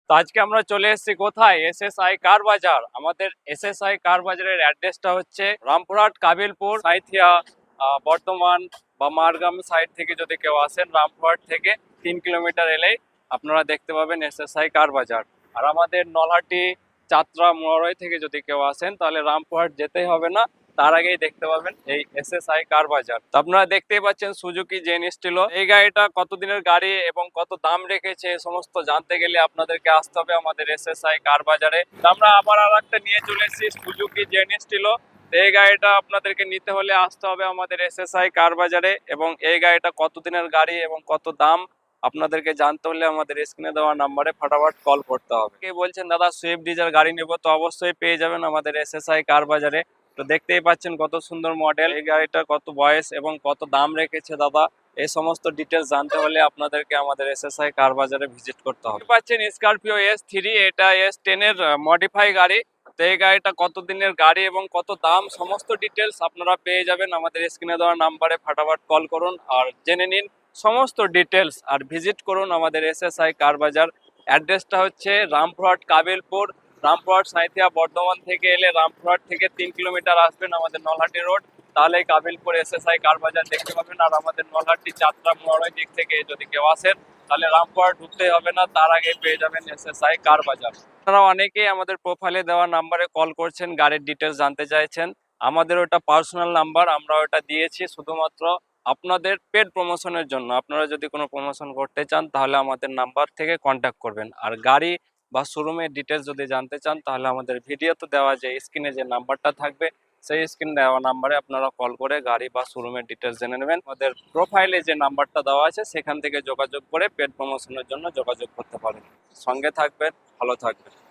তো আজকে আমরা চলে এসেছি কোথায়? এসএসআই কার বাজার। আমাদের এসএসআই কার বাজারের অ্যাড্রেসটা হচ্ছে রামপুরহাট, কাবিলপুর, সাঁইথিয়া, বর্ধমান বা মারগাম সাইড থেকে যদি কেউ আসেন, রামপুরহাট থেকে 3 কিলোমিটার এলেই আপনারা দেখতে পাবেন এসএসআই কার বাজার। আর আমাদের নলহাটি, চাতরা, মরই থেকে যদি কেউ আসেন তাহলে রামপুরহাট যেতেই হবে না, তার আগেই দেখতে পাবেন এই এসএসআই কার বাজার। তো আপনারা দেখতেই পাচ্ছেন সুজুকি জেন স্টিলো। এই গাড়িটা কতদিনের গাড়ি এবং কত দাম রেখেছে এই সমস্ত জানতে গেলে আপনাদেরকে আসতে হবে আমাদের এসএসআই কার বাজারে। তো আমরা আবার আর একটা নিয়ে চলে এসেছি সুজুকি জেন স্টিলো। এই গাড়িটা আপনাদেরকে নিতে হলে আসতে হবে আমাদের এসএসআই কার বাজারে, এবং এই গাড়িটা কতদিনের গাড়ি এবং কত দাম আপনাদেরকে জানতে হলে আমাদের স্ক্রিনে দেওয়া নাম্বারে ফটাফট কল করতে হবে। কে বলছেন দাদা সুইফট ডিজায়ার গাড়ি নেবো, তো অবশ্যই পেয়ে যাবেন আমাদের এসএসআই কার বাজারে। তো দেখতেই পাচ্ছেন কত সুন্দর মডেল, এই গাড়িটার কত বয়স এবং কত দাম রেখেছে দাদা, এই সমস্ত ডিটেলস জানতে হলে আপনাদেরকে আমাদের এসএসআই কার বাজারে ভিজিট করতে হবে। পাচ্ছেন স্করপিও S3, এটা S10 এর মডিফাই গাড়ি। তো এই গাড়িটা কত দিনের গাড়ি এবং কত দাম সমস্ত ডিটেলস আপনারা পেয়ে যাবেন আমাদের স্ক্রিনে দেওয়া নাম্বারে। ফটাফট কল করুন আর জেনে নিন সমস্ত ডিটেলস, আর ভিজিট করুন আমাদের এসএসআই কার বাজার। অ্যাড্রেসটা হচ্ছে রামপুরহাট, কাবিলপুর, রামপুরহাট, সাঁইথিয়া, বর্ধমান থেকে এলে রামপুরহাট থেকে 3 কিলোমিটার আসবেন আমাদের নলহাটি রোড, তাহলে কাবিলপুর এসএসআই কার বাজার দেখতে পাবেন। আর আমাদের নলহাটি, চাতরা, মরই দিক থেকে যদি কেউ আসেন তাহলে রামপুরহাট ঢুকতেই হবে না, তার আগে পেয়ে যাবেন এসএসআই কার বাজার। আপনারা অনেকেই আমাদের প্রোফাইলে দেওয়া নাম্বারে কল করছেন, গাড়ির ডিটেলস জানতে চাইছেন। আমাদের ওটা পার্সোনাল নাম্বার, আমরা ওটা দিয়েছি শুধুমাত্র আপনাদের পেড প্রমোশনের জন্য। আপনারা যদি কোনো প্রমোশন করতে চান তাহলে আমাদের নাম্বার থেকে কন্ট্যাক্ট করবেন। আর গাড়ি বা শোরুমের ডিটেলস যদি জানতে চান তাহলে আমাদের ভিডিওতে দেওয়া যে স্ক্রিনে যে নাম্বারটা থাকবে সেই স্ক্রিন দেওয়া নাম্বারে আপনারা কল করে গাড়ি বা শোরুমের ডিটেলস জেনে নেবেন। আমাদের প্রোফাইলে যে নাম্বারটা দেওয়া আছে সেখান থেকে যোগাযোগ করে পেড প্রমোশনের জন্য যোগাযোগ করতে পারেন। সঙ্গে থাকবেন, ভালো থাকবেন।